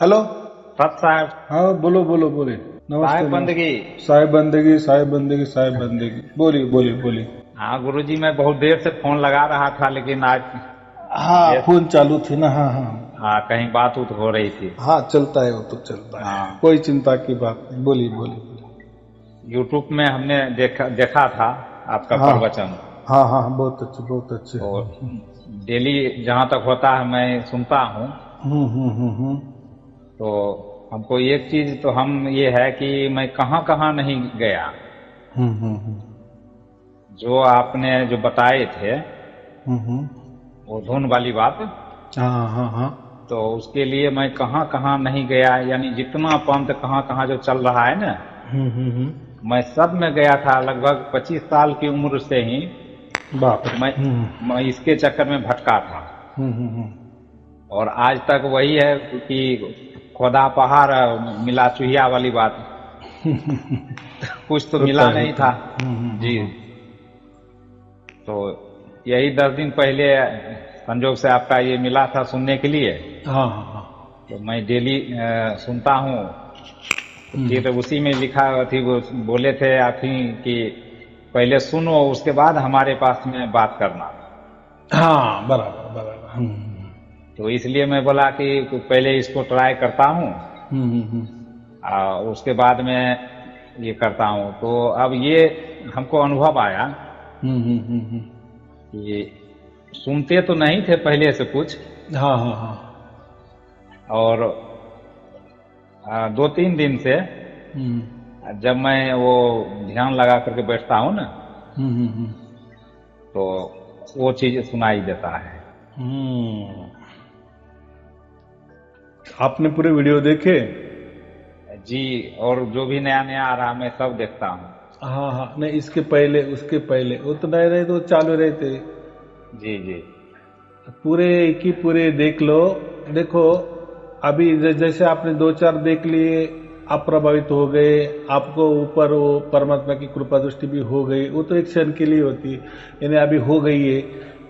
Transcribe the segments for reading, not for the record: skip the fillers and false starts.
Hello. सत साहब। हाँ, बोलो बोलो बोलिए। नमस्ते साहेब नमस्ते। बंदगी। साहिब बंदगी, साहिब बंदगी, साहिब बंदगी। बोलिए बोलिए बोलिए। हाँ गुरुजी, मैं बहुत देर से फोन लगा रहा था लेकिन आज हाँ, व्यस्त। फोन चालू थी ना। हाँ हाँ। हाँ, कहीं बात उत हो रही थी। हाँ, चलता है, वो तो चलता है। हाँ, कोई चिंता की बात नहीं। बोलिए बोलिए बोलिए। यूट्यूब में हमने देखा था आपका हाँ प्रवचन। हाँ हाँ, बहुत अच्छे बहुत अच्छे। तो डेली जहाँ तक होता है मैं सुनता हूँ। हम्म। तो हमको एक चीज तो हम ये है कि मैं कहाँ कहाँ नहीं गया। हम्म। जो आपने जो बताए थे हम्म। वो धुन वाली बात, हाँ हाँ हाँ। तो उसके लिए मैं कहाँ कहाँ नहीं गया, यानी जितना पंथ कहाँ कहाँ जो चल रहा है ना, हम्म। मैं सब में गया था। लगभग 25 साल की उम्र से ही बाप रे। मैं मैं इसके चक्कर में भटका था। हम्म। और आज तक वही है कि खोदा पहाड़ मिला चुहिया वाली बात। कुछ तो मिला नहीं होता था। है। जी। तो यही 10 दिन पहले संजोग से आपका ये मिला था सुनने के लिए। हाँ हाँ हाँ। तो मैं डेली सुनता हूँ। तो फिर उसी में लिखा थी, वो बोले थे आप ही कि पहले सुनो उसके बाद हमारे पास में बात करना। हाँ, बराबर बराबर। तो इसलिए मैं बोला कि पहले इसको ट्राई करता हूँ, हम्म। उसके बाद में ये करता हूँ। तो अब ये हमको अनुभव आया हम्म। कि सुनते तो नहीं थे पहले से कुछ। हाँ हाँ हाँ। और 2-3 दिन से हम्म जब मैं वो ध्यान लगा करके बैठता हूँ ना, हम्म। तो वो चीज सुनाई देता है। हम्म। आपने पूरे वीडियो देखे? जी। और जो भी नया नया आ रहा मैं सब देखता हूँ। हाँ हाँ, नहीं, इसके पहले उसके पहले वो तो नहीं रहे, तो चालू रहते। जी जी पूरे एक ही पूरे देख लो। देखो, अभी जैसे आपने दो चार देख लिए, आप प्रभावित हो गए, आपको ऊपर वो परमात्मा की कृपा दृष्टि भी हो गई, वो तो एक क्षण के लिए होती है, यानी अभी हो गई है।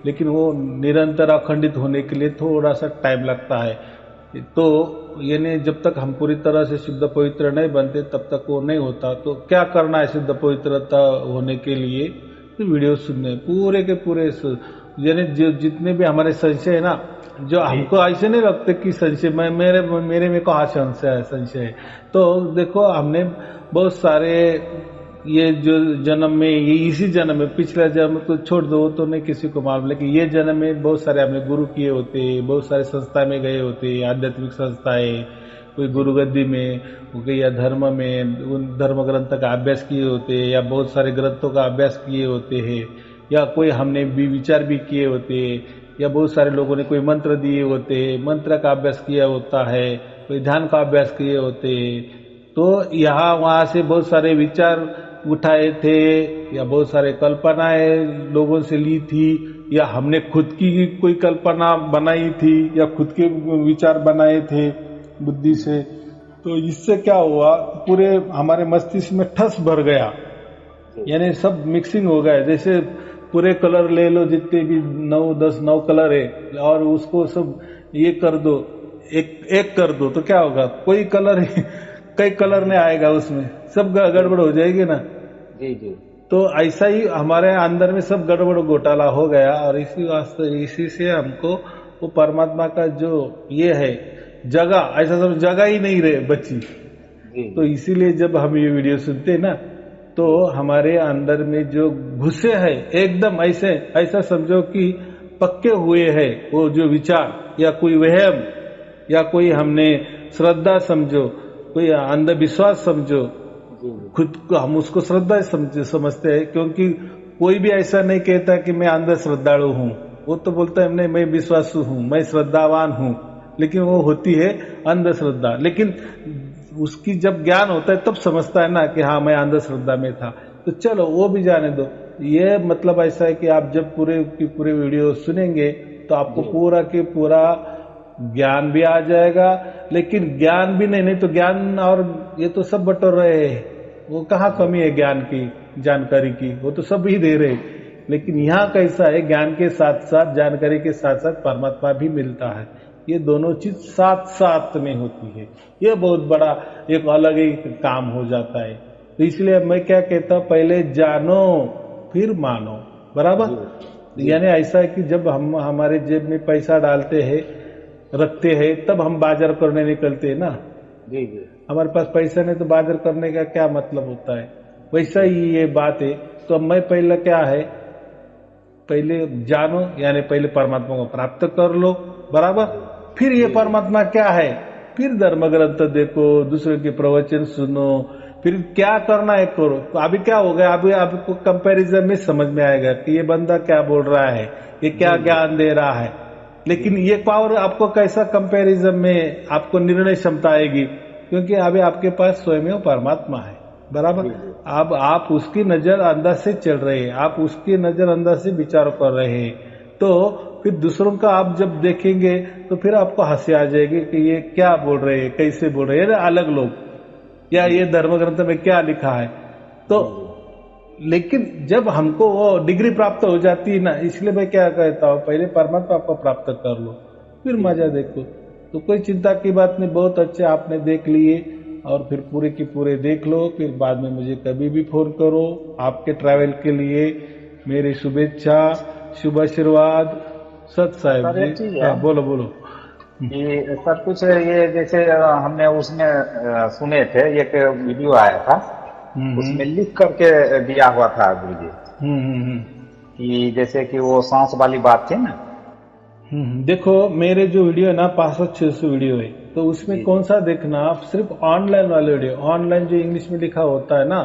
लेकिन वो निरंतर अखंडित होने के लिए थोड़ा सा टाइम लगता है। तो यानी जब तक हम पूरी तरह से शुद्ध पवित्र नहीं बनते तब तक वो नहीं होता। तो क्या करना है शुद्ध पवित्रता होने के लिए? तो वीडियो सुनने पूरे के पूरे यानी जो जितने भी हमारे संशय है ना, जो जी हमको ऐसे नहीं लगते कि संशय, मैं मेरे मेरे में कहाँ संशय है। तो देखो, हमने बहुत सारे, ये जो जन्म में, ये इसी जन्म में, पिछला जन्म तो छोड़ दो, वो तो नहीं किसी को मालूम, लेकिन ये जन्म में बहुत सारे हमने गुरु किए होते, बहुत सारे संस्था में गए होते, आध्यात्मिक संस्थाएं, कोई जी गुरु गद्दी में हो गई, या धर्म में उन धर्म ग्रंथ का अभ्यास किए होते, या बहुत सारे ग्रंथों का अभ्यास किए होते हैं, या कोई हमने भी विचार भी किए होते, या बहुत सारे लोगों ने कोई मंत्र दिए होते, मंत्र का अभ्यास किया होता है, कोई ध्यान का अभ्यास किए होते। तो यहाँ वहां से बहुत सारे विचार उठाए थे, या बहुत सारे कल्पनाएं लोगों से ली थी, या हमने खुद की कोई कल्पना बनाई थी, या खुद के विचार बनाए थे बुद्धि से। तो इससे क्या हुआ, पूरे हमारे मस्तिष्क में ठस भर गया, जी यानी सब मिक्सिंग हो गया। जैसे पूरे कलर ले लो, जितने भी 9 10 9 कलर है, और उसको सब ये कर दो, एक एक कर दो, तो क्या होगा, कोई कलर कई कलर नहीं आएगा उसमें, सब जी गड़बड़ हो जाएगी ना। जी जी तो ऐसा ही हमारे अंदर में सब गड़बड़ घोटाला हो गया, और इसी वास्ते इसी से हमको वो परमात्मा का जो ये है जगह, ऐसा सब जगह ही नहीं रहे बची। जी तो जी इसीलिए जब हम ये वीडियो सुनते हैं ना, तो जी हमारे अंदर में जो घुसे है, एकदम ऐसे ऐसा समझो कि पक्के हुए हैं वो जो विचार, या कोई वहम, या कोई जी हमने श्रद्धा समझो, कोई अंधविश्वास समझो, जी जी खुद को हम उसको श्रद्धा समझते हैं, क्योंकि कोई भी ऐसा नहीं कहता कि मैं अंध श्रद्धालु हूँ। वो तो बोलता है नहीं, मैं विश्वासु हूँ, मैं श्रद्धावान हूँ। लेकिन वो होती है अंधश्रद्धा। लेकिन उसकी जब ज्ञान होता है तब समझता है ना कि हाँ, मैं अंधश्रद्धा में था। तो चलो वो भी जाने दो। ये मतलब ऐसा है कि आप जब पूरे की पूरे वीडियो सुनेंगे, तो आपको जी पूरा के पूरा ज्ञान भी आ जाएगा। लेकिन ज्ञान भी नहीं, नहीं तो ज्ञान और ये तो सब बटोर रहे हैं, वो कहाँ जी कमी है ज्ञान की, जानकारी की, वो तो सब ही दे रहे। लेकिन जी यहाँ कैसा है, ज्ञान के साथ साथ, जानकारी के साथ साथ परमात्मा भी मिलता है। ये दोनों चीज साथ साथ में होती है। ये बहुत बड़ा एक अलग ही काम हो जाता है। तो इसलिए मैं क्या कहता हूँ, पहले जानो फिर मानो, बराबर। यानी ऐसा है कि जब हम हमारे जेब में पैसा डालते हैं, रखते हैं, तब हम बाजार करने निकलते हैं ना। जी जी। हमारे पास पैसा नहीं तो बाजार करने का क्या मतलब होता है। वैसा ही ये बात है। तो मैं पहले क्या है, पहले जानो, यानी पहले परमात्मा को प्राप्त कर लो, बराबर। फिर ये परमात्मा क्या है, फिर धर्म ग्रंथ देखो, दूसरे के प्रवचन सुनो, फिर क्या करना है करो। तो अभी क्या हो गया, अभी आपको कंपैरिजन में समझ में आएगा कि ये बंदा क्या बोल रहा है, ये क्या ज्ञान दे रहा है। लेकिन ये पावर आपको कैसा कंपैरिजन में आपको निर्णय क्षमता आएगी, क्योंकि अभी आपके पास स्वयं परमात्मा है, बराबर। अब आप उसकी नजर अंदाज से चल रहे हैं, आप उसकी नजर अंदाज से विचार कर रहे हैं, तो फिर दूसरों का आप जब देखेंगे तो फिर आपको हंसी आ जाएगी कि ये क्या बोल रहे हैं, कैसे बोल रहे हैं अलग लोग, या ये धर्म ग्रंथ में क्या लिखा है। तो लेकिन जब हमको वो डिग्री प्राप्त हो जाती है ना, इसलिए मैं क्या कहता हूँ, पहले परमात्मा आपको प्राप्त कर लो, फिर मजा देखो। तो कोई चिंता की बात नहीं, बहुत अच्छे आपने देख लिए, और फिर पूरे की पूरे देख लो, फिर बाद में मुझे कभी भी फोन करो। आपके ट्रैवल के लिए मेरी शुभेच्छा, शुभ आशीर्वाद। सत साहेब जी, हाँ बोलो बोलो। ये सब कुछ ये जैसे हमने उसमें सुने थे, एक वीडियो आया था, उसमें लिख करके दिया हुआ था गुरु जी, कि जैसे कि वो सांस वाली बात थी ना। देखो मेरे जो वीडियो है ना 500-600 वीडियो है, तो उसमें कौन सा देखना, आप सिर्फ ऑनलाइन वाले वीडियो, ऑनलाइन जो इंग्लिश में लिखा होता है ना,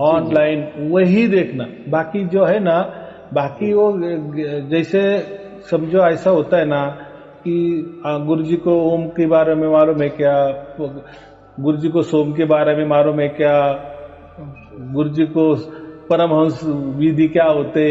ऑनलाइन वही देखना। बाकी जो है ना, बाकी वो जैसे समझो ऐसा होता है ना कि गुरु जी को ओम के बारे में मालूम है क्या, गुरु जी को सोम के बारे में मालूम है क्या, गुरु जी को परमहंस विधि क्या होते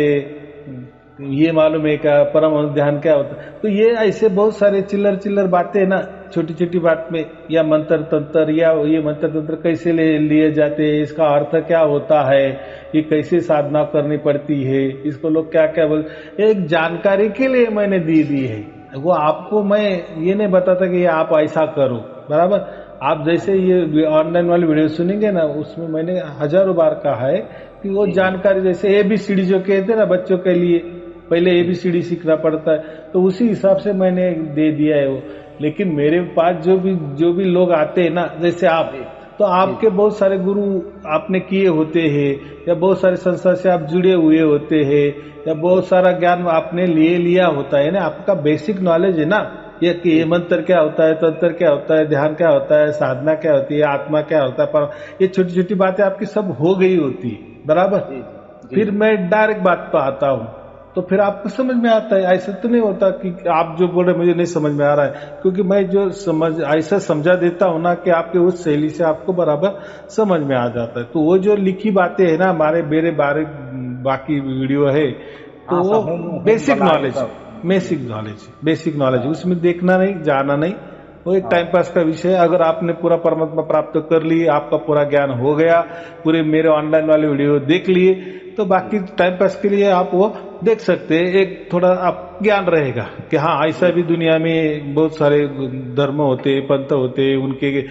ये मालूम है क्या, परमहंस ध्यान क्या होता है। तो ये ऐसे बहुत सारे चिल्लर चिल्लर बातें ना, छोटी छोटी बात में, या मंत्र तंत्र, या ये मंत्र तंत्र कैसे लिए जाते हैं, इसका अर्थ क्या होता है, ये कैसे साधना करनी पड़ती है, इसको लोग क्या क्या बोलते, एक जानकारी के लिए मैंने दी है। वो आपको मैं ये नहीं बताता कि ये आप ऐसा करो, बराबर। आप जैसे ये ऑनलाइन वाली वीडियो सुनेंगे ना, उसमें मैंने हजारों बार कहा है कि वो जानकारी, जैसे ABCD जो कहते हैं ना बच्चों के लिए, पहले ABCD सीखना पड़ता है, तो उसी हिसाब से मैंने दे दिया है वो। लेकिन मेरे पास जो भी लोग आते हैं ना, जैसे आप, तो आपके बहुत सारे गुरु आपने किए होते हैं, या बहुत सारे संस्था से आप जुड़े हुए होते हैं, या बहुत सारा ज्ञान आपने लिया होता है ना, आपका बेसिक नॉलेज है ना, ये कि ये मंत्र क्या होता है, तंत्र क्या होता है, ध्यान क्या होता है, साधना क्या होती है, आत्मा क्या होता है, पर ये छोटी छोटी बातें आपकी सब हो गई होती है, बराबर। फिर मैं डायरेक्ट बात पर आता हूँ, तो फिर आपको समझ में आता है। ऐसा तो नहीं होता कि आप जो बोल रहे मुझे नहीं समझ में आ रहा है, क्योंकि मैं जो ऐसा समझा देता हूं ना कि आपके उस शैली से आपको बराबर समझ में आ जाता है। तो वो जो लिखी बातें है ना, हमारे मेरे बाकी वीडियो है, तो वो बेसिक नॉलेज उसमें देखना नहीं, जाना नहीं, वो एक टाइम पास का विषय है। अगर आपने पूरा परमात्मा प्राप्त कर ली, आपका पूरा ज्ञान हो गया, पूरे मेरे ऑनलाइन वाले वीडियो देख लिए, तो बाकी टाइम पास के लिए आप वो देख सकते हैं। एक थोड़ा आप ज्ञान रहेगा कि हाँ ऐसा भी दुनिया में बहुत सारे धर्म होते हैं, पंथ होते हैं, उनके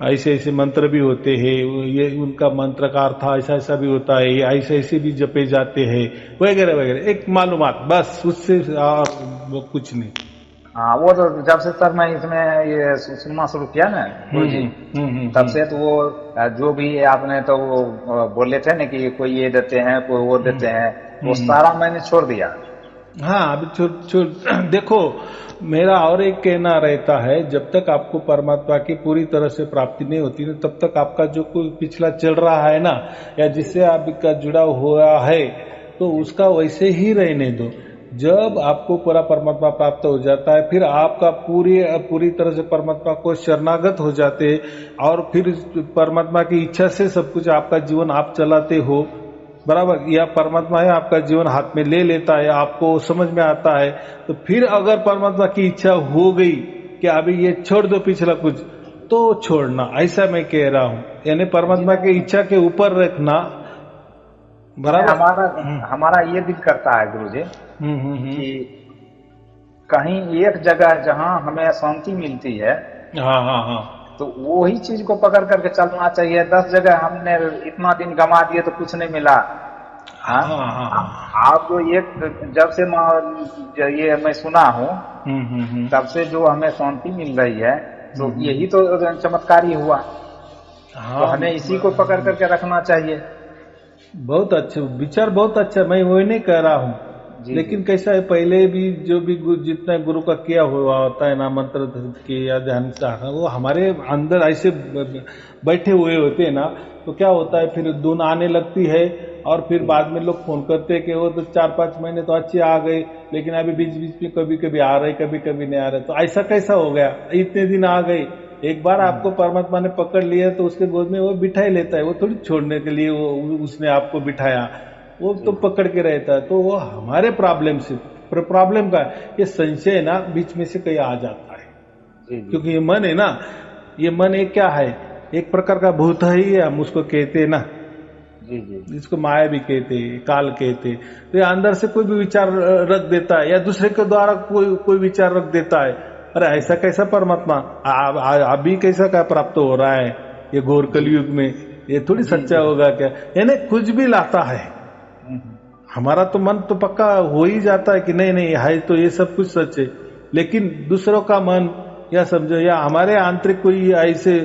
ऐसे ऐसे मंत्र भी होते हैं, ये उनका मंत्र का अर्थ ऐसा ऐसा भी होता है, ये ऐसे ऐसे भी जपे जाते हैं, वगैरह वगैरह, एक मालूमात, बस उससे वो कुछ नहीं। हाँ, वो तो जब से सर मैं इसमें ये सुनना शुरू किया ना गुरु जी, तब से तो वो जो भी आपने तो वो बोले थे ना कि कोई ये देते हैं, कोई वो देते हैं, वो सारा मैंने छोड़ दिया। हाँ, अभी देखो मेरा और एक कहना रहता है, जब तक आपको परमात्मा की पूरी तरह से प्राप्ति नहीं होती ना, तब तक आपका जो कोई पिछला चल रहा है ना, या जिससे आपका जुड़ा हुआ है, तो उसका वैसे ही रहने दो। जब आपको पूरा परमात्मा प्राप्त हो जाता है, फिर आपका पूरी तरह से परमात्मा को शरणागत हो जाते हैं, और फिर परमात्मा की इच्छा से सब कुछ आपका जीवन आप चलाते हो, बराबर। या परमात्मा है आपका जीवन हाथ में ले लेता है, आपको समझ में आता है, तो फिर अगर परमात्मा की इच्छा हो गई कि अभी ये छोड़ दो पिछला कुछ, तो छोड़ना, ऐसा मैं कह रहा हूँ। यानी परमात्मा की इच्छा के ऊपर रखना, बराबर। हमारा ये दिल करता है गुरु जी कि कहीं एक जगह जहां हमें शांति मिलती है, हाँ हाँ हाँ, तो वही चीज को पकड़ करके चलना चाहिए। 10 जगह हमने इतना दिन गंवा दिए तो कुछ नहीं मिला। हाँ, हाँ हाँ हाँ, आप जो एक जब से ये मैं सुना हूँ, तब से जो हमें शांति मिल रही है, तो यही तो चमत्कारी हुआ। तो हाँ, हमें इसी को पकड़ करके रखना चाहिए। बहुत अच्छे विचार, बहुत अच्छा, मैं वही नहीं कह रहा हूँ। जी जी लेकिन कैसा है, पहले भी जो भी जितना गुरु का किया हुआ होता है ना, मंत्र के या ध्यान साधना, वो हमारे अंदर ऐसे बैठे हुए होते हैं ना, तो क्या होता है फिर धुन आने लगती है, और फिर बाद में लोग फोन करते हैं कि वो तो 4-5 महीने तो अच्छे आ गए, लेकिन अभी बीच बीच में कभी कभी आ रहे, कभी कभी नहीं आ रहे। तो ऐसा कैसा हो गया, इतने दिन आ गए, एक बार आपको परमात्मा ने पकड़ लिया तो उसके गोद में वो बिठा ही लेता है, वो थोड़ी छोड़ने के लिए वो उसने आपको बिठाया, वो तो पकड़ के रहता है। तो वो हमारे प्रॉब्लम से, प्रॉब्लम का ये संशय ना बीच में से कहीं आ जाता है, जी क्योंकि ये मन है ना, ये मन एक क्या है, एक प्रकार का भूत है ही, हम उसको कहते हैं ना, जी जी जिसको माया भी कहते हैं, काल कहते हैं। तो ये अंदर से कोई भी विचार रख देता है, या दूसरे के द्वारा कोई कोई विचार रख देता है। अरे ऐसा कैसा परमात्मा अभी कैसा क्या प्राप्त हो रहा है ये घोर कलयुग में, ये थोड़ी सच्चा होगा क्या, यानी कुछ भी लाता है। हमारा तो मन तो पक्का हो ही जाता है कि नहीं नहीं है, तो ये सब कुछ सच है। लेकिन दूसरों का मन, या समझो, या हमारे आंतरिक कोई ऐसे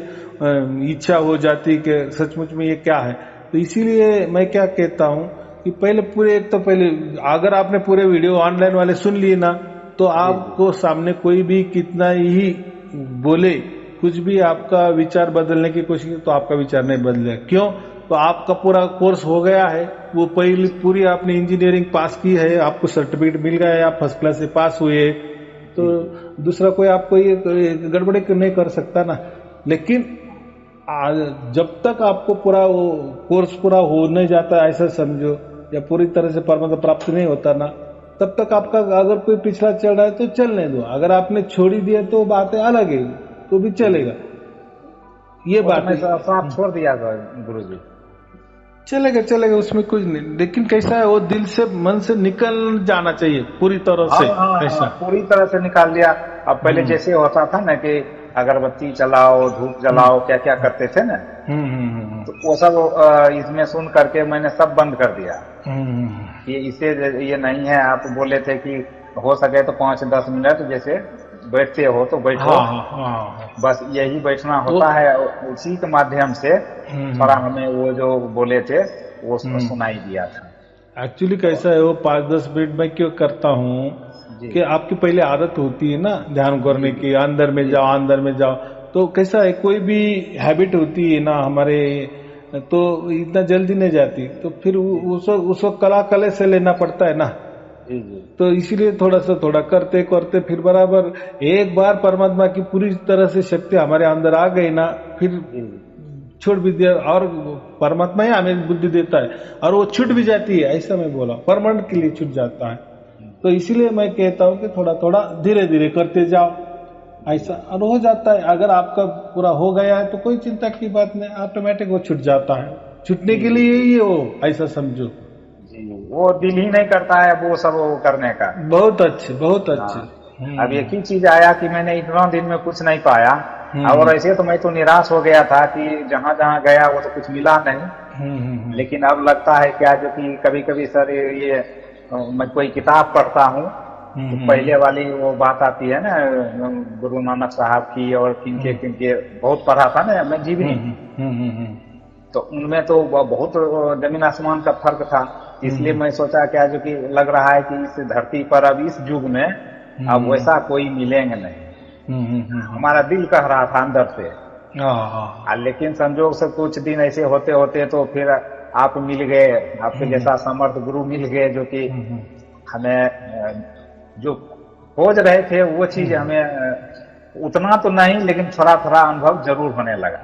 इच्छा हो जाती कि सचमुच में ये क्या है। तो इसीलिए मैं क्या कहता हूं कि पहले पूरे, एक तो पहले अगर आपने पूरे वीडियो ऑनलाइन वाले सुन लिए ना, तो आपको सामने कोई भी कितना ही बोले, कुछ भी आपका विचार बदलने की कोशिश, तो आपका विचार नहीं बदलेगा। क्यों? तो आपका पूरा कोर्स हो गया है, वो पहली पूरी आपने इंजीनियरिंग पास की है, आपको सर्टिफिकेट मिल गया है, आप फर्स्ट क्लास से पास हुए, तो दूसरा कोई आपको ये गड़बड़ी नहीं कर सकता ना। लेकिन जब तक आपको पूरा वो कोर्स पूरा हो नहीं जाता, ऐसा समझो, या पूरी तरह से परमात्मा प्राप्त नहीं होता ना, तब तक आपका अगर कोई पिछला चल रहा है तो चलने दो, अगर आपने छोड़ ही दिया तो बातें अलग है, तो भी चलेगा। ये बात मैं साफ छोड़ दिया गुरु जी, चलेगा चलेगा, उसमें कुछ नहीं। लेकिन कैसा है, वो दिल से मन से निकल जाना चाहिए पूरी तरह से। ऐसा पूरी तरह से निकाल दिया। अब पहले जैसे होता था ना कि अगरबत्ती जलाओ, धूप जलाओ, क्या क्या करते थे ना, तो वो सब इसमें सुन करके मैंने सब बंद कर दिया। कि इसे ये नहीं है, आप बोले थे कि हो सके तो 5-10 मिनट जैसे बैठते हो तो बैठो। बस यही बैठना होता है, उसी के माध्यम से थोड़ा हमें वो जो बोले थे वो सुनाई दिया था। एक्चुअली कैसा है, वो 5-10 मिनट में क्यों करता हूँ कि आपकी पहले आदत होती है ना ध्यान करने की, अंदर में जाओ अंदर में जाओ, तो कैसा है, कोई भी हैबिट होती है ना हमारे, तो इतना जल्दी नहीं जाती, तो फिर उसको कला कले से लेना पड़ता है ना। तो इसीलिए थोड़ा करते करते फिर बराबर एक बार परमात्मा की पूरी तरह से शक्ति हमारे अंदर आ गई ना, फिर छूट भी दिया, और परमात्मा ही हमें बुद्धि देता है, और वो छूट भी जाती है, ऐसा मैं बोला, परमानेंट के लिए छूट जाता है। तो इसीलिए मैं कहता हूँ कि थोड़ा थोड़ा धीरे धीरे करते जाओ, ऐसा और हो जाता है। अगर आपका पूरा हो गया है तो कोई चिंता की बात नहीं, ऑटोमेटिक वो छूट जाता है। छूटने के लिए ही हो, ऐसा समझो। वो दिल ही नहीं करता है वो सब करने का। बहुत अच्छे, बहुत अच्छे। अब एक ही चीज आया कि मैंने इतना दिन में कुछ नहीं पाया, और ऐसे तो मैं तो निराश हो गया था कि जहां जहां गया वो तो कुछ मिला नहीं। लेकिन अब लगता है क्या, जो कि कभी कभी सर ये मैं कोई किताब पढ़ता हूँ, तो पहले वाली वो बात आती है ना गुरु नानक साहब की, और किनके किनके बहुत पढ़ा था ना मैं जीवनी, तो उनमें तो बहुत जमीन आसमान का फर्क था। इसलिए मैं सोचा क्या, जो कि लग रहा है कि इस धरती पर अब इस युग में अब वैसा कोई मिलेंगे नहीं। हमारा दिल कह रहा था अंदर से, लेकिन संजोग से कुछ दिन ऐसे होते होते तो फिर आप मिल गए, आपके जैसा समर्थ गुरु मिल गए, जो कि हमें जो खोज रहे थे वो चीज हमें उतना तो नहीं, लेकिन थोड़ा थोड़ा अनुभव जरूर होने लगा।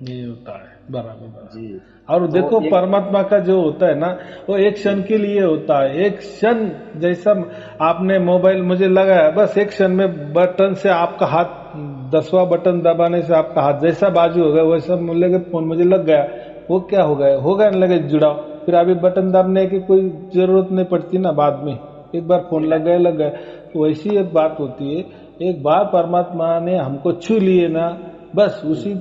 ये होता है बराबर जी। और देखो तो परमात्मा का जो होता है ना, वो एक क्षण के लिए होता है, एक क्षण, जैसा आपने मोबाइल मुझे लगाया, बस एक क्षण में बटन से आपका हाथ, 10वां बटन दबाने से आपका हाथ जैसा बाजू हो गया वैसा लगे, फोन मुझे लग गया, वो क्या हो गया, होगा नहीं लगे जुड़ाव, फिर अभी बटन दबाने की कोई जरूरत नहीं पड़ती ना बाद में, एक बार फोन लग गया। तो वैसी एक बात होती है, एक बार परमात्मा ने हमको छू लिए ना, बस उसी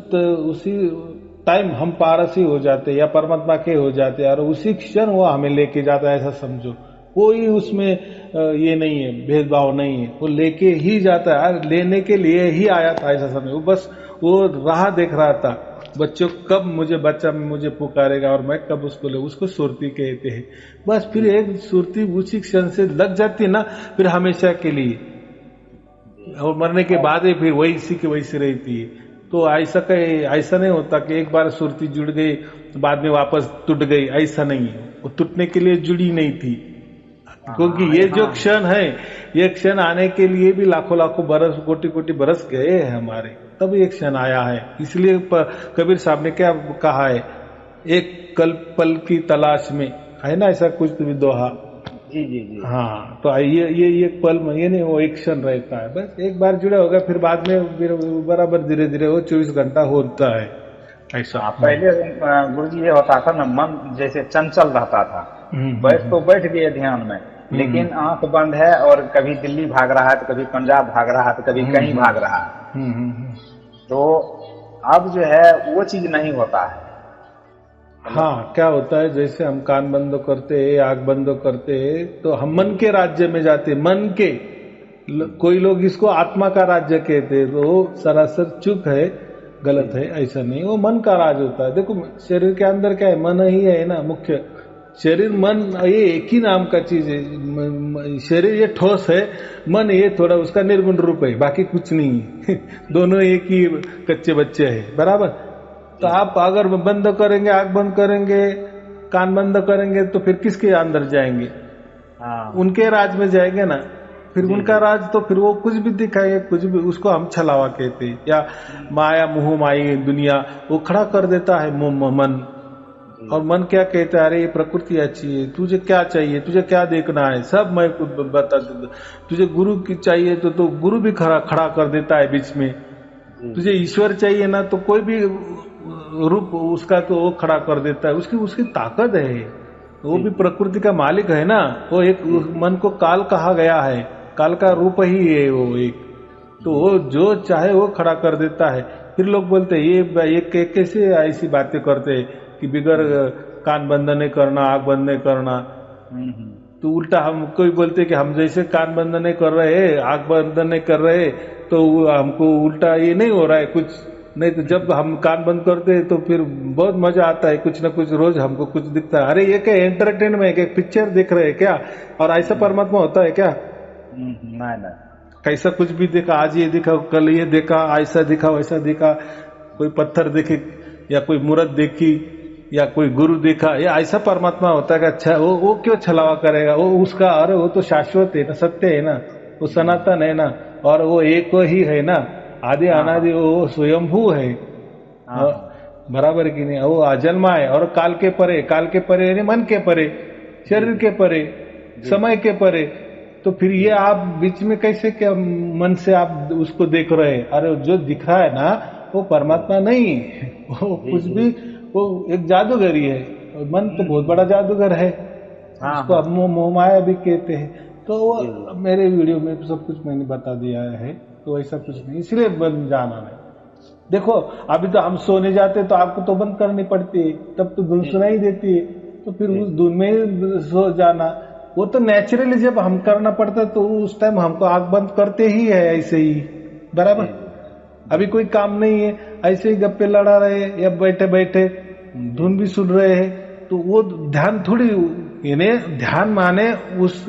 टाइम हम पारसी हो जाते या परमात्मा के हो जाते, और उसी क्षण वो हमें लेके जाता है, ऐसा समझो। कोई उसमें ये नहीं है, भेदभाव नहीं है, वो लेके ही जाता है, लेने के लिए ही आया था, ऐसा समझो। वो बस वो राह देख रहा था, बच्चों कब बच्चा मुझे पुकारेगा और मैं कब उसको ले, उसको सुरती कहते हैं। बस फिर एक सुरती उसी क्षण से लग जाती है ना, फिर हमेशा के लिए, और मरने के बाद ही फिर वैसी की वैसी रहती है। तो ऐसा नहीं होता कि एक बार सुरती जुड़ गई बाद में वापस टूट गई, ऐसा नहीं है। वो टूटने के लिए जुड़ी नहीं थी, क्योंकि ये जो क्षण है, ये क्षण आने के लिए भी लाखों लाखों बरस, कोटि कोटि बरस गए हैं हमारे, तब ये क्षण आया है। इसलिए कबीर साहब ने क्या कहा है, एक कल पल की तलाश में, है ना, ऐसा कुछ भी दोहा। जी जी जी। हाँ, तो ये पल में, ये नहीं, वो एक क्षण रहता है, बस एक बार जुड़ा होगा, फिर बाद में बराबर धीरे धीरे वो 24 घंटा होता है, ऐसा। पहले गुरुजी ये होता था ना, मन जैसे चंचल रहता था, बैठ तो बैठ गए ध्यान में, लेकिन आंख बंद है और कभी दिल्ली भाग रहा है, तो कभी पंजाब भाग रहा है, तो कभी कहीं भाग रहा है। तो अब जो है वो चीज नहीं होता है। हाँ, क्या होता है, जैसे हम कान बंद करते हैं, आंख बंद करते हैं, तो हम मन के राज्य में जाते, मन के, कोई लोग इसको आत्मा का राज्य कहते हैं, तो वो सरासर चूक है, गलत है, ऐसा नहीं। वो मन का राज होता है। देखो शरीर के अंदर क्या है, मन ही है ना मुख्य। शरीर मन ये एक ही नाम का चीज है। शरीर ये ठोस है, मन ये थोड़ा उसका निर्गुण रूप है, बाकी कुछ नहीं है। दोनों एक ही कच्चे बच्चे हैं, बराबर। तो आप अगर बंद करेंगे, आंख बंद करेंगे, कान बंद करेंगे, तो फिर किसके अंदर जाएंगे? उनके राज में जाएंगे ना। फिर उनका राज, तो फिर वो कुछ भी दिखाएंगे, कुछ भी, उसको हम छलावा कहते हैं, या माया मोह माई दुनिया, वो खड़ा कर देता है मन। और मन क्या कहता है, अरे ये प्रकृति अच्छी है, तुझे क्या चाहिए, तुझे क्या देखना है, सब मैं बता देता। तुझे गुरु की चाहिए तो गुरु भी खड़ा कर देता है बीच में। तुझे ईश्वर चाहिए ना, तो कोई भी रूप उसका तो वो खड़ा कर देता है। उसकी ताकत है, वो भी प्रकृति का मालिक है ना। वो एक मन को काल कहा गया है, काल का रूप ही है वो एक। तो वो जो चाहे वो खड़ा कर देता है। फिर लोग बोलते हैं ये कैसे ऐसी बातें करते हैं कि बिगर कान बंद नहीं करना, आंख बंद नहीं करना। तो उल्टा हम कोई बोलते कि हम जैसे कान बंद नहीं कर रहे, आंख बंद नहीं कर रहे, तो हमको उल्टा ये नहीं हो रहा है कुछ नहीं। तो जब हम कान बंद करते हैं तो फिर बहुत मजा आता है, कुछ ना कुछ रोज हमको कुछ दिखता है। अरे ये क्या एंटरटेनमेंट है, क्या पिक्चर देख रहे हैं क्या? और ऐसा परमात्मा होता है क्या? नहीं। कैसा कुछ भी देखा, आज ये देखा, कल ये देखा, ऐसा दिखा, वैसा दिखा, कोई पत्थर देखे या कोई मूर्त देखी या कोई गुरु देखा, ये ऐसा परमात्मा होता है कि अच्छा वो क्यों छलावा करेगा? वो उसका, अरे वो तो शाश्वत है ना, सत्य है ना, वो सनातन है ना, और वो एक ही है ना, आदि अनादि, वो स्वयंभू है, बराबर की नहीं? वो अजन्मा है और काल के परे यानी मन के परे, शरीर के परे, समय के परे। तो फिर ये आप बीच में कैसे, क्या मन से आप उसको देख रहे हैं? अरे जो दिख रहा है ना, वो परमात्मा नहीं, वो कुछ भी, वो एक जादूगरी है। और मन तो बहुत बड़ा जादूगर है, उसको अब मोह माया भी कहते हैं। तो वो मेरे वीडियो में सब कुछ मैंने बता दिया है, तो ऐसा कुछ नहीं, इसलिए बंद जाना नहीं। देखो अभी तो हम सोने जाते तो आपको तो बंद करनी पड़ती है, तब तो धुन सुनाई देती है, तो फिर उस धुन में ही सो जाना। वो तो नेचुरली जब हम करना पड़ता है तो उस टाइम हमको आंख बंद करते ही है, ऐसे ही, बराबर। अभी कोई काम नहीं है, ऐसे ही गप्पे लड़ा रहे या बैठे बैठे धुन भी सुन रहे हैं, तो वो ध्यान थोड़ी, यानी ध्यान माने उस,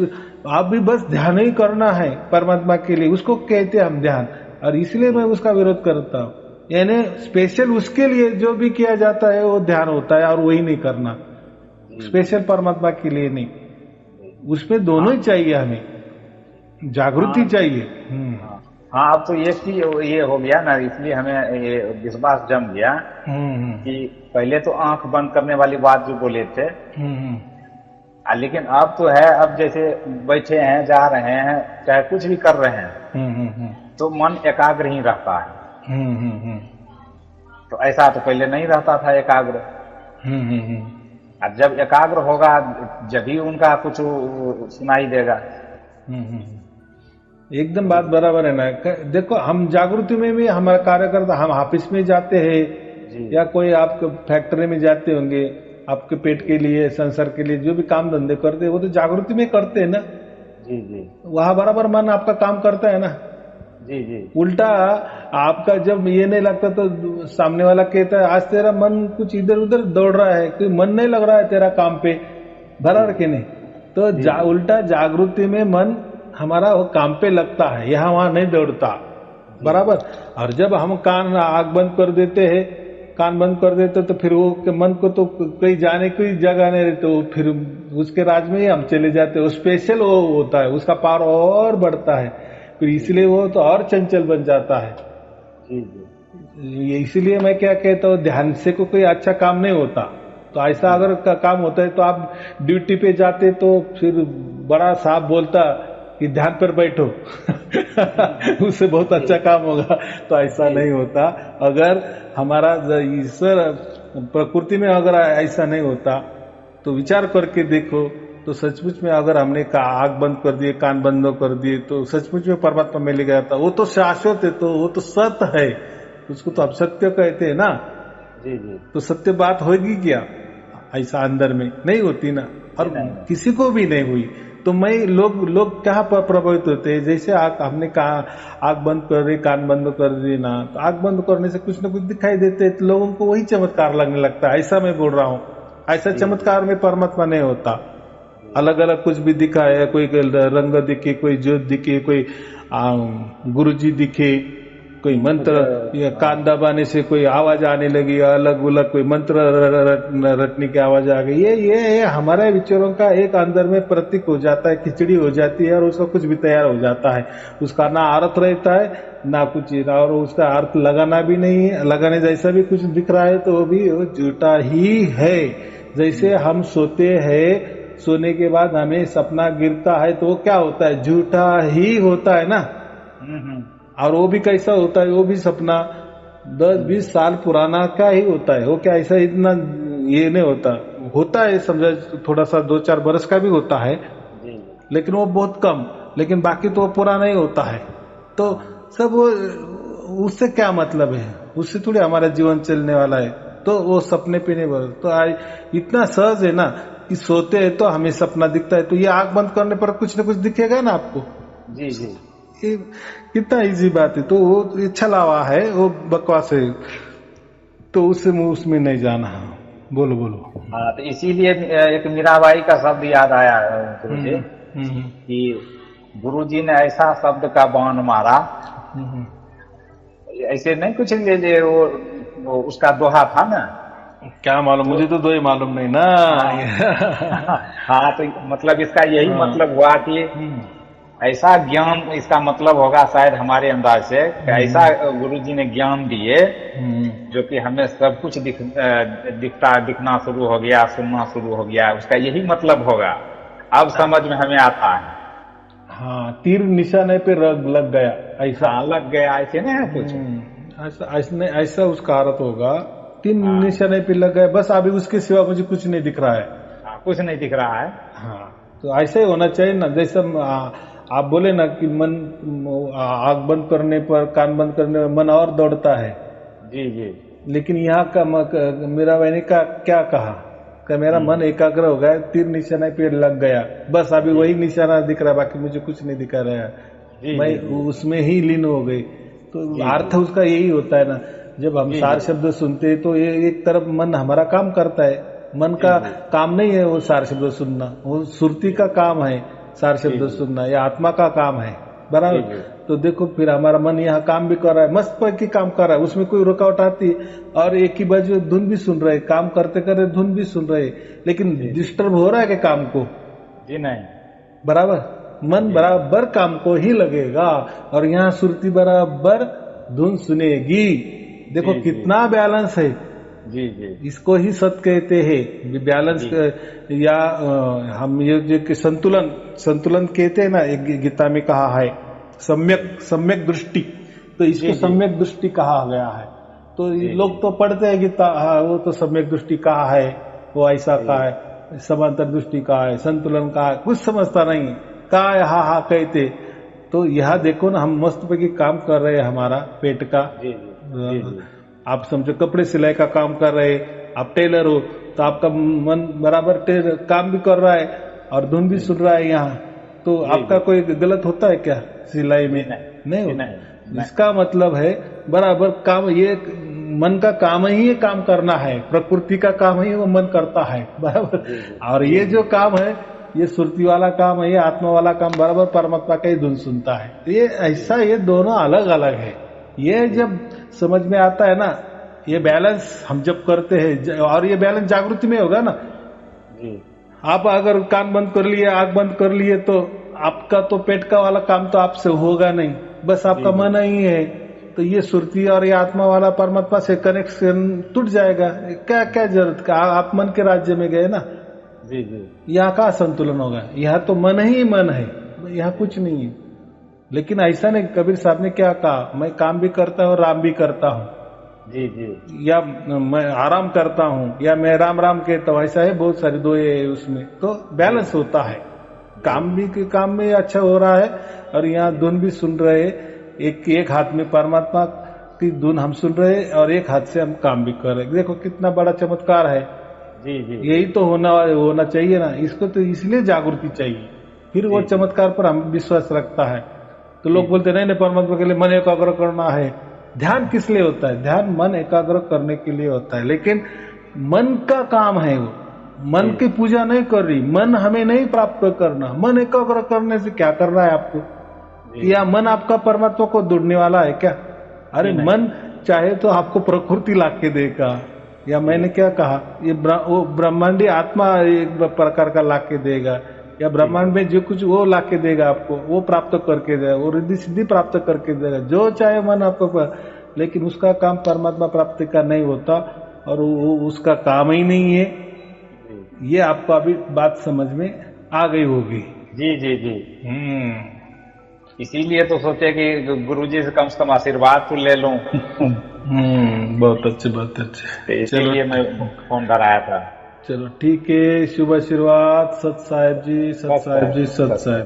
आप भी बस ध्यान ही करना है परमात्मा के लिए, उसको कहते हैं हम ध्यान। और इसलिए मैं उसका विरोध करता हूँ, यानी स्पेशल उसके लिए जो भी किया जाता है वो ध्यान होता है, और वही नहीं करना, स्पेशल परमात्मा के लिए नहीं। उसमें दोनों ही चाहिए, हमें जागृति चाहिए। हाँ, अब तो ये हो गया ना, इसलिए हमें ये विश्वास जम गया कि पहले तो आंख बंद करने वाली बात जो बोले थे, लेकिन अब तो है, अब जैसे बैठे हैं, जा रहे हैं, चाहे कुछ भी कर रहे हैं, तो मन एकाग्र ही रहता है। तो ऐसा तो पहले नहीं रहता था एकाग्र। और जब एकाग्र होगा, जब ही उनका कुछ सुनाई देगा। एकदम बात बराबर है ना। देखो हम जागृति में भी हमारा कार्यकर्ता, हम ऑफिस में जाते हैं या कोई आप फैक्ट्री में जाते होंगे, आपके पेट के लिए, संसार के लिए जो भी काम धंधे करते हैं वो तो जागृति में करते हैं ना। जी जी। वहां बराबर मन आपका काम करता है ना। जी जी। उल्टा आपका जब ये नहीं लगता तो सामने वाला कहता है आज तेरा मन कुछ इधर उधर दौड़ रहा है, कोई मन नहीं लग रहा है तेरा काम पे, बराबर कि नहीं। तो उल्टा जागृति में मन हमारा वो काम पे लगता है, यहाँ वहां नहीं दौड़ता, बराबर। और जब हम कान आग बंद कर देते हैं, कान बंद कर देते तो फिर वो मन को तो कहीं जाने की जगह नहीं रहती, तो फिर उसके राज में ही हम चले जाते हैं। वो स्पेशल वो होता है, उसका पावर और बढ़ता है, फिर इसलिए वो तो और चंचल बन जाता है। इसीलिए मैं क्या कहता हूँ, ध्यान से को कोई अच्छा काम नहीं होता। तो ऐसा अगर काम होता है तो आप ड्यूटी पे जाते तो फिर बड़ा साहब बोलता कि ध्यान पर बैठो उससे बहुत अच्छा काम होगा। तो ऐसा नहीं होता। अगर हमारा ईश्वर प्रकृति में अगर ऐसा नहीं होता तो विचार करके देखो, तो सचमुच में अगर हमने आग बंद कर दिए, कान बंद कर दिए, तो सचमुच में परमात्मा मिल गया था। वो तो शाश्वत है, तो वो तो सत्य है, उसको तो आप सत्य कहते हैं ना। जी जी। तो सत्य बात होगी क्या ऐसा अंदर में नहीं होती ना, और किसी को भी नहीं हुई। तो मैं लोग क्या प्रभावित होते हैं, जैसे हमने कहा आग बंद कर रही, कान बंद कर रही ना, तो आग बंद करने से कुछ ना कुछ दिखाई देते हैं, तो लोगों को वही चमत्कार लगने लगता है। ऐसा मैं बोल रहा हूँ, ऐसा चमत्कार में परमात्मा नहीं होता। अलग अलग कुछ भी दिखा है, कोई रंग दिखे, कोई ज्योत दिखे, कोई गुरुजी दिखे, कोई मंत्र या कान दबाने से कोई आवाज आने लगी, अलग अलग कोई मंत्र रटने की आवाज आ गई। ये हमारे विचारों का एक अंदर में प्रतीक हो जाता है, खिचड़ी हो जाती है, और उसका कुछ भी तैयार हो जाता है। उसका ना अर्थ रहता है ना कुछ, और उसका अर्थ लगाना भी नहीं है, लगाने जैसा भी कुछ दिख रहा है तो वो भी झूठा ही है। जैसे हम सोते हैं, सोने के बाद हमें सपना गिरता है तो वो क्या होता है, झूठा ही होता है ना। और वो भी कैसा होता है, वो भी सपना 10-20 साल पुराना का ही होता है। वो क्या ऐसा इतना ये नहीं होता है समझा, थोड़ा सा 2-4 बरस का भी होता है, लेकिन वो बहुत कम, लेकिन बाकी तो वो पुराना ही होता है। तो सब उससे क्या मतलब है, उससे थोड़ी हमारा जीवन चलने वाला है। तो वो सपने पे नहीं बोल, तो इतना सहज है ना कि सोते हैं तो हमें सपना दिखता है, तो ये आंख बंद करने पर कुछ ना कुछ दिखेगा ना आपको। जी जी, कितना इजी बात है। तो वो छलावा है, वो बकवास है, तो उसमें नहीं जाना। बोलो बोलो। हाँ, तो इसीलिए एक मीराबाई का शब्द याद आया गुरुजी, कि गुरुजी ने ऐसा शब्द का बाण मारा, ऐसे नहीं कुछ ले वो उसका दोहा था ना, क्या मालूम, मुझे तो दो ही मालूम नहीं ना। हाँ, तो मतलब इसका यही मतलब हुआ कि ऐसा ज्ञान, इसका मतलब होगा शायद हमारे अंदाज से, ऐसा गुरुजी ने ज्ञान दिए जो कि हमें सब कुछ दिखना शुरू हो गया, सुनना शुरू हो गया, उसका यही मतलब होगा। अब समझ में हमें आता है। हाँ, तीर निशाने पे लग गया, ऐसा। हाँ, लग गया, ऐसे नहीं कुछ ऐसा उसका अर्थ होगा, तीन निशाने पे लग गए, बस अभी उसके सिवा मुझे कुछ नहीं दिख रहा है। कुछ नहीं दिख रहा है। हाँ, तो ऐसा ही होना चाहिए ना। जैसे आप बोले ना कि मन आंख बंद करने पर, कान बंद करने पर मन और दौड़ता है। जी जी। लेकिन यहाँ का मेरा मैंने का क्या कहा कि मेरा मन एकाग्र हो गया, तीर निशाना पे लग गया, बस अभी वही निशाना दिख रहा है, बाकी मुझे कुछ नहीं दिखा रहा है, मैं उसमें ही लीन हो गई। तो अर्थ उसका यही होता है ना। जब हम सार शब्द सुनते हैं तो ये एक तरफ मन हमारा काम करता है, मन का काम नहीं है वो सार शब्द सुनना, वो सुरती का काम है सार शब्द सुनना, या आत्मा का काम है, बराबर। तो देखो फिर हमारा मन यहाँ काम भी कर रहा है, मस्त पैकी काम कर रहा है, उसमें कोई रुकावट आती है, और एक ही बाजू धुन भी सुन रहे, काम करते करते धुन भी सुन रहे, लेकिन डिस्टर्ब हो रहा है कि काम को? जी नहीं, बराबर। मन बराबर काम को ही लगेगा, और यहाँ सुरती बराबर धुन सुनेगी। देखो कितना बैलेंस है। जी जी, इसको ही सत कहते हैं, बैलेंस, या हम ये जो संतुलन कहते हैं ना, एक गीता में कहा है सम्यक दृष्टि, तो इसको सम्यक दृष्टि कहा गया है। तो लोग तो पढ़ते हैं गीता, वो तो सम्यक दृष्टि कहा है, वो ऐसा कहा है, समांतर दृष्टि कहा है, संतुलन कहा है, कुछ समझता नहीं, कहा है हा कहते। तो यहाँ देखो ना, हम मस्त पैकी काम कर रहे हैं, हमारा पेट का। आप समझो कपड़े सिलाई का काम कर रहे हैं, आप टेलर हो, तो आपका मन बराबर काम भी कर रहा है और धुन भी सुन रहा है यहाँ, तो आपका कोई गलत होता है क्या सिलाई में? नहीं होता। इसका मतलब है बराबर काम, ये मन का काम ही ये काम करना है, प्रकृति का काम ही वो मन करता है बराबर। और ये जो काम है, ये सुरती वाला काम है, ये आत्मा वाला काम बराबर परमात्मा का ही धुन सुनता है। तो ये ऐसा, ये दोनों अलग अलग है। ये जब समझ में आता है ना, ये बैलेंस हम जब करते हैं, और ये बैलेंस जागृति में होगा ना। आप अगर कान बंद कर लिए, आंख बंद कर लिए, तो आपका तो पेट का वाला काम तो आपसे होगा नहीं, बस आपका मन ही है। तो ये सुरती और ये आत्मा वाला परमात्मा से कनेक्शन टूट जाएगा। क्या क्या जरूरत का, आप मन के राज्य में गए ना। यहाँ का संतुलन होगा, यहाँ तो मन ही मन है, यहाँ कुछ नहीं है। लेकिन ऐसा नहीं, कबीर साहब ने क्या कहा, मैं काम भी करता हूँ, राम भी करता हूँ, या मैं आराम करता हूँ, या मैं राम राम कहता हूँ। ऐसा है, बहुत सारे दो है उसमें, तो बैलेंस होता है। काम में अच्छा हो रहा है, और यहाँ धुन भी सुन रहे, एक हाथ में परमात्मा की धुन हम सुन रहे, और एक हाथ से हम काम भी कर रहे। देखो कितना बड़ा चमत्कार है। यही तो होना चाहिए ना। इसको तो इसलिए जागृति चाहिए, फिर वो चमत्कार पर हम विश्वास रखता है। तो लोग बोलते नहीं, परमात्मा के लिए मन एकाग्र करना है। ध्यान किस लिए होता है? ध्यान मन एकाग्र करने के लिए होता है, लेकिन मन का काम है वो। मन की पूजा नहीं कर रही, मन हमें नहीं प्राप्त करना। मन एकाग्र करने से क्या कर रहा है आपको? या मन आपका परमात्मा को ढूंढने वाला है क्या? अरे मन चाहे तो आपको प्रकृति लाके देगा, या मैंने क्या कहा, ये वो ब्रह्मांडी आत्मा एक प्रकार का लाके देगा, या ब्रह्मांड में जो कुछ वो लाके देगा आपको, वो प्राप्त करके देगा, वो रिद्धि सिद्धि प्राप्त करके देगा, जो चाहे मन आपको। लेकिन उसका काम परमात्मा प्राप्ति का नहीं होता, और वो उसका काम ही नहीं है। ये आपको अभी बात समझ में आ गई होगी। जी। इसीलिए तो सोचे कि गुरुजी से कम आशीर्वाद तो ले लूं। बहुत अच्छे, बहुत अच्छे। इसलिए मैं फोन कराया था। चलो ठीक है, शुभ आशीर्वाद। सत साहेब जी, सत साहेब जी, सत साहेब।